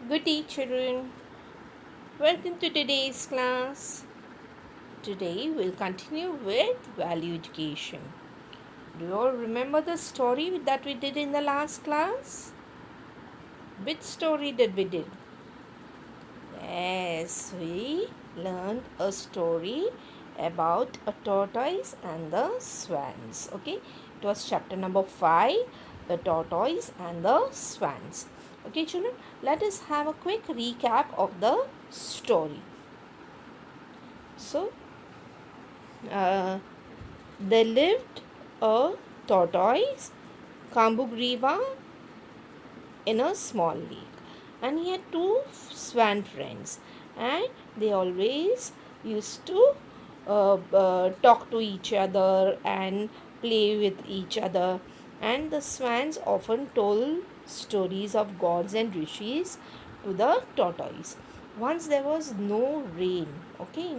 Good day, children. Welcome to today's class. Today we'll continue with value education. Do you all remember the story that we did in the last class? Which story did we did? Yes, we learned a story about a tortoise and the swans. Okay, it was chapter number 5, the tortoise and the swans. Okay, children, let us have a quick recap of the story. So, uh, there lived a tortoise, Kambugriva, in a small lake, and he had two swan friends, and they always used to talk to each other and play with each other. And the swans often told stories of gods and rishis to the tortoise. Once there was no rain, okay,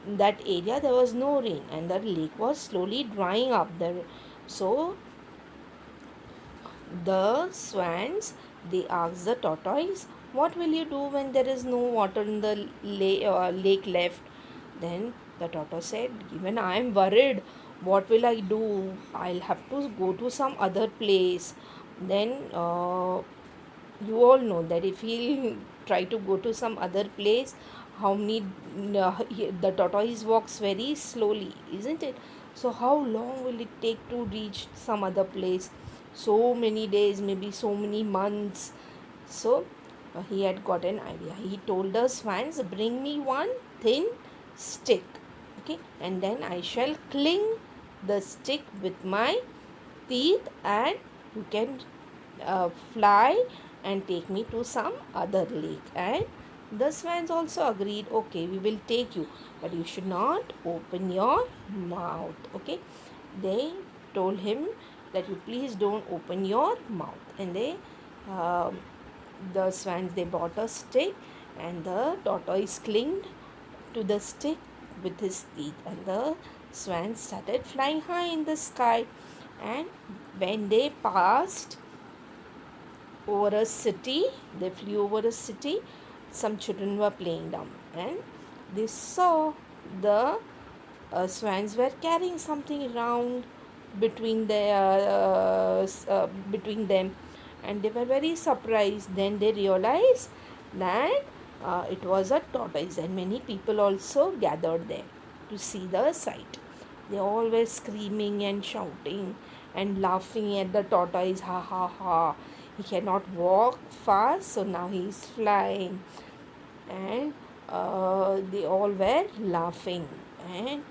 in that area there was no rain, and the lake was slowly drying up there. So the swans, they asked the tortoise, what will you do when there is no water in the lake left? Then the tortoise said, even I am worried, what will I do? I'll have to go to some other place. Then you all know that if he try to go to some other place, how many the tortoise walks very slowly, isn't it? So how long will it take to reach some other place? So many days, maybe so many months. So he had got an idea. He told the swans, bring me one thin stick, okay, and then I shall cling the stick with my teeth, and you can fly and take me to some other lake. And the swans also agreed, okay, we will take you, but you should not open your mouth. Okay, they told him that you please don't open your mouth. And um, the swans, they brought a stick, and the tortoise clinged to the stick with his teeth, and the swans started flying high in the sky. And when they passed over a city, they flew over a city, some children were playing down, and they saw the swans were carrying something around between them, and they were very surprised. Then they realized that it was a tortoise, and many people also gathered there to see the sight. They all were screaming and shouting and laughing at the tortoise. Ha ha ha! He cannot walk fast, so now he is flying. And they all were laughing. And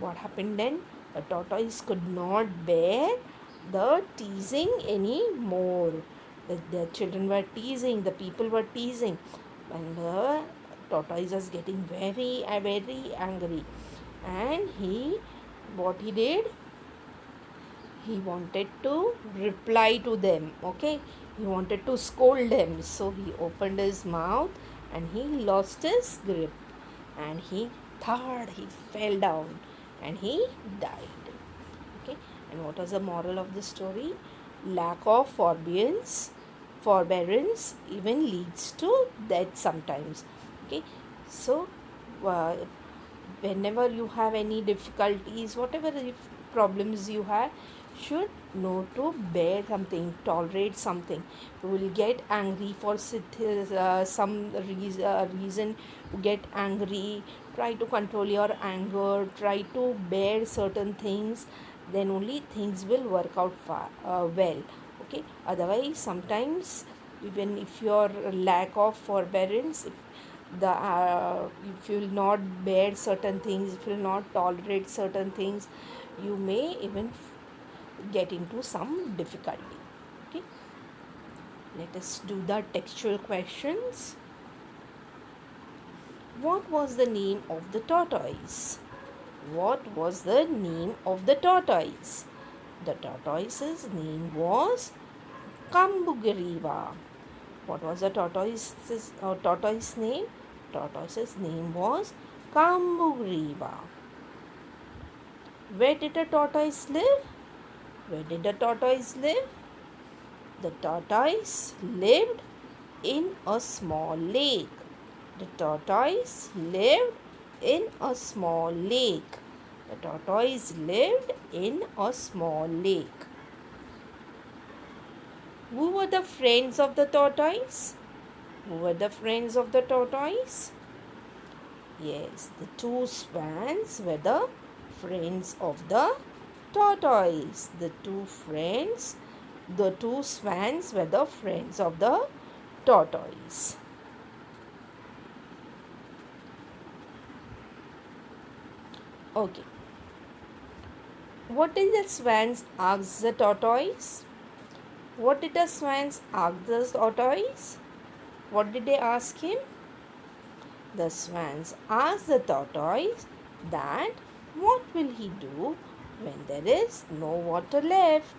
what happened then? The tortoise could not bear the teasing anymore. The children were teasing, the people were teasing, and the tortoise was getting very angry. And what he did, he wanted to reply to them. Okay, he wanted to scold them, so he opened his mouth and he lost his grip, and he third he fell down and he died. Okay, and what was the moral of the story? Lack of forbearance even leads to death sometimes. Okay, so uh, whenever you have any difficulties, whatever problems you have, should know to bear something, tolerate something. You will get angry for some reason. You get angry, try to control your anger, try to bear certain things, then only things will work out well. Okay, otherwise sometimes, even if your lack of forbearance, if you will not bear certain things, if you will not tolerate certain things, you may even get into some difficulty. Okay, let us do the textual questions. What was the name of the tortoise? What was the name of the tortoise? The tortoise's name was Kambugariva. What was the tortoise name? Tortoise's name was Kambugriva. Where did the tortoise live? Where did the tortoise live? The tortoise lived in a small lake. The tortoise lived in a small lake. The tortoise lived in a small lake. Who were the friends of the tortoise? Who were the friends of the tortoise? Yes, the two swans were the friends of the tortoise. The two swans were the friends of the tortoise. Okay. What did the swans ask the tortoise? What did the swans ask the tortoise? What did they ask him? The swans asked the tortoise that what will he do when there is no water left?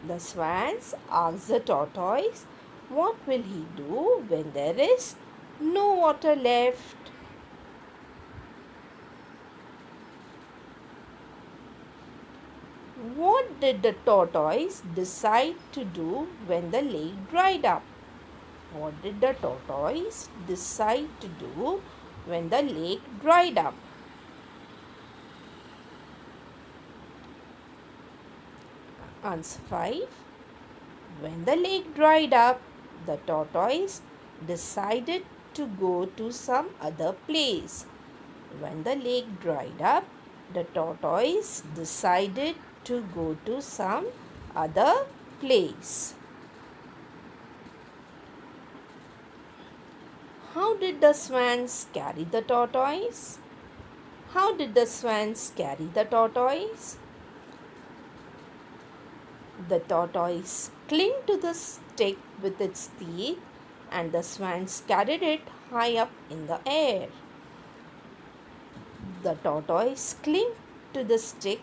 The swans asked the tortoise what will he do when there is no water left? What did the tortoise decide to do when the lake dried up? What did the tortoise decide to do when the lake dried up? Answer 5. When the lake dried up, the tortoise decided to go to some other place. When the lake dried up, the tortoise decided to go to some other place. How did the swans carry the tortoise? How did the swans carry the tortoise? The tortoise clung to the stick with its teeth, and the swans carried it high up in the air. The tortoise clung to the stick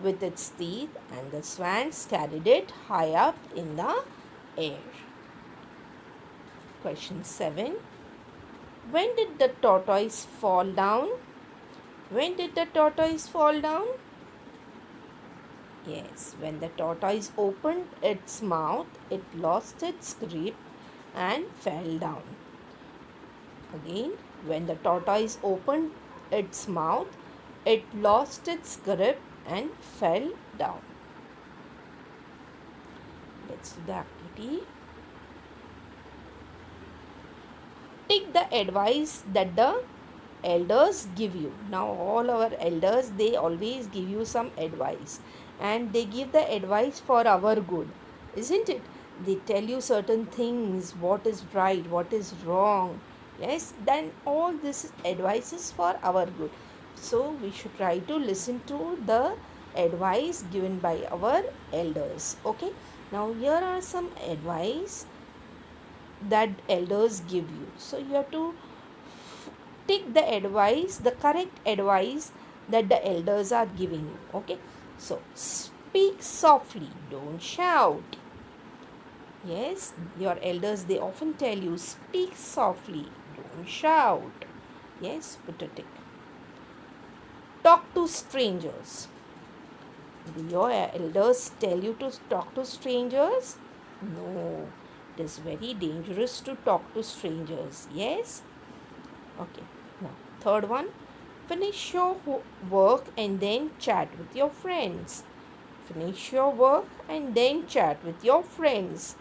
with its teeth, and the swans carried it high up in the air. Question 7. When did the tortoise fall down? When did the tortoise fall down? Yes, when the tortoise opened its mouth, it lost its grip and fell down. Again, when the tortoise opened its mouth, it lost its grip and fell down. Let's do the activity. Take the advice that the elders give you. Now all our elders, they always give you some advice, and they give the advice for our good, isn't it? They tell you certain things, what is right, what is wrong. Yes, then all this advice is for our good. So we should try to listen to the advice given by our elders. Okay, now here are some advice that elders give you. So you have to take the advice, the correct advice that the elders are giving you. Okay, so speak softly, don't shout. Yes, your elders, they often tell you speak softly, don't shout. Yes, put a tick. Talk to strangers. Do your elders tell you to talk to strangers? No, it is very dangerous to talk to strangers. Yes. Okay, now third one, finish your work and then chat with your friends. Finish your work and then chat with your friends.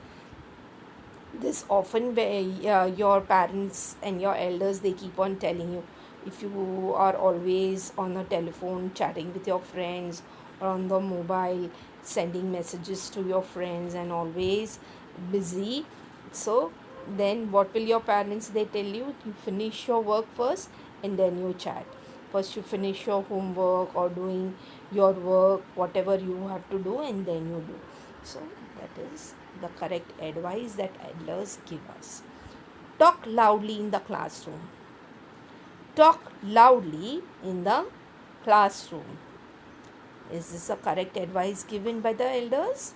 This often your parents and your elders, they keep on telling you, if you are always on the telephone chatting with your friends or on the mobile sending messages to your friends and always busy, so then what will your parents, they tell you, you finish your work first and then you chat. First you finish your homework or doing your work, whatever you have to do, and then you do. So that is the correct advice that elders give us. Talk loudly in the classroom. Talk loudly in the classroom. Is this a correct advice given by the elders?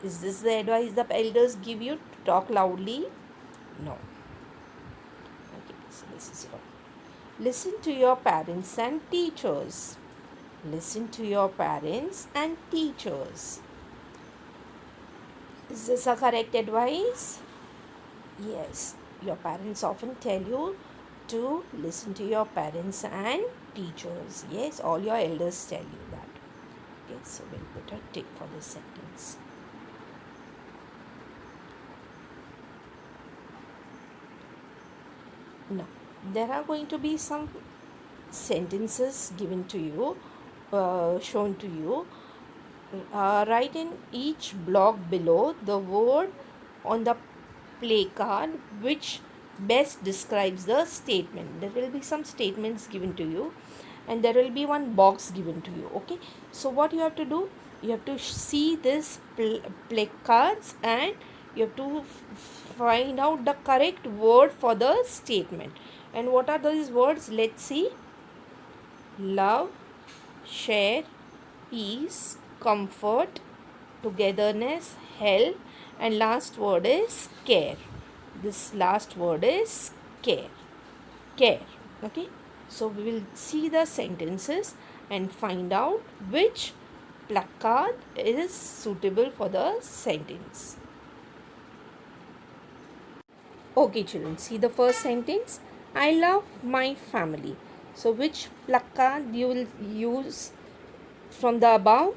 Is this the advice the elders give you, to talk loudly? No. Okay, so this is wrong. Listen to your parents and teachers. Listen to your parents and teachers. Is this a correct advice? Yes. Your parents often tell you to listen to your parents and teachers. Yes, all your elders tell you that. Okay, so we'll put a tick for this sentence. Now, there are going to be some sentences given to you, shown to you. Write in each block below the word on the placard which best describes the statement. There will be some statements given to you, and there will be one box given to you. Okay, so what you have to do, you have to see this placards, and you have to find out the correct word for the statement. And what are those words? Let's see. Love, share, peace, comfort, togetherness, help, and last word is care. This last word is care. Care. Okay, so we will see the sentences and find out which placard is suitable for the sentence. Okay, children, see the first sentence. I love my family. So which placard you will use from the above?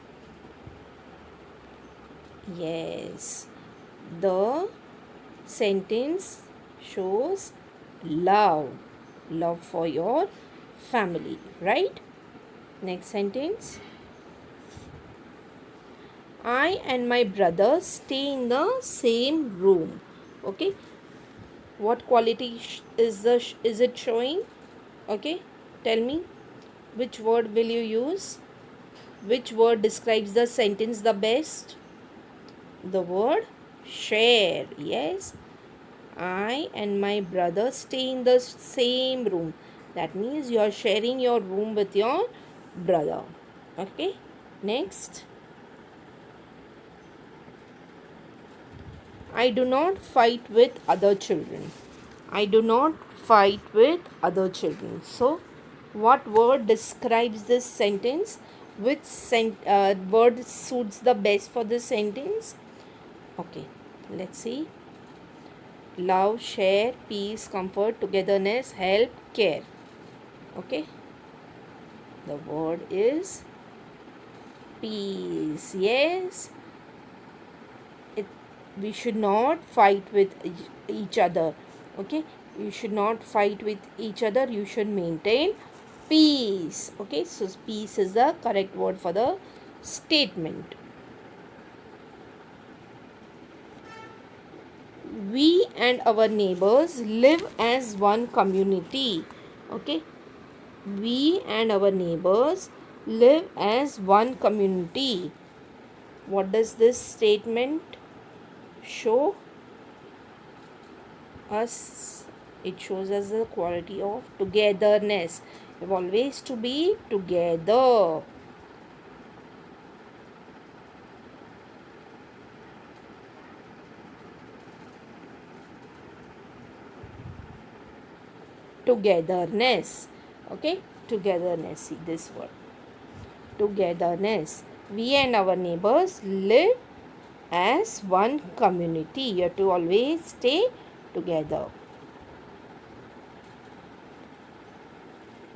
Yes, the sentence shows love. Love for your family, right? Next sentence. I and my brother stay in the same room. Okay, what quality is it showing? Okay, tell me, which word will you use? Which word describes the sentence the best? The word share. Yes, I and my brother stay in the same room. That means you are sharing your room with your brother. Okay, next. I do not fight with other children. I do not fight with other children. So, what word describes this sentence? Which word suits the best for this sentence? Okay, let's see. Love, share, peace, comfort, togetherness, help, care. Okay, the word is peace. Yes, we should not fight with each other. Okay, you should not fight with each other. You should maintain peace. Okay, so peace is the correct word for the statement. We and our neighbors live as one community. Okay, we and our neighbors live as one community. What does this statement show us? It shows us the quality of togetherness. We have always to be together. Togetherness. Okay, togetherness. See this word. Togetherness. We and our neighbors live as one community. You have to always stay together.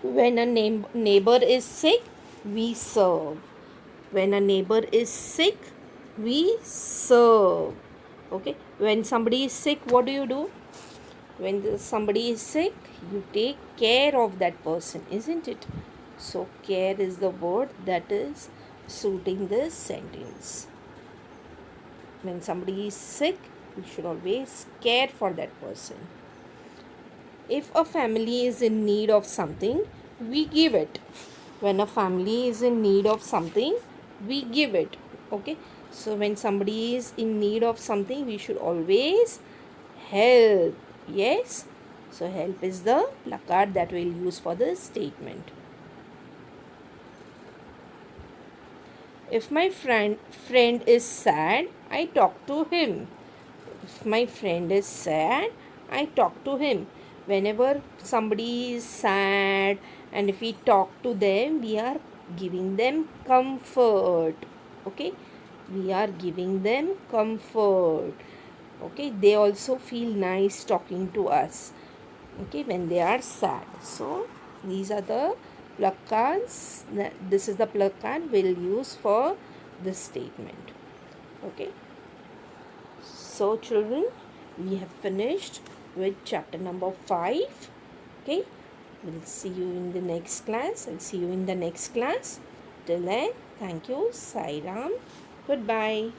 When a neighbor is sick, we serve. When a neighbor is sick, we serve. Okay, when somebody is sick, what do? When somebody is sick, you take care of that person, isn't it? So care is the word that is suiting this sentence. When somebody is sick, we should always care for that person. If a family is in need of something, we give it. When a family is in need of something, we give it. Okay, so when somebody is in need of something, we should always help. Yes, so help is the placard that we'll use for this statement. If my friend is sad, I talk to him. If my friend is sad, I talk to him. Whenever somebody is sad and if we talk to them, we are giving them comfort. Okay, we are giving them comfort. Okay, they also feel nice talking to us, okay, when they are sad. So these are the plug cards. This is the plug card we'll use for this statement. Okay, so children, we have finished with chapter number 5. Okay, we'll see you in the next class. I'll see you in the next class. Till then, thank you. Sai Ram. Goodbye.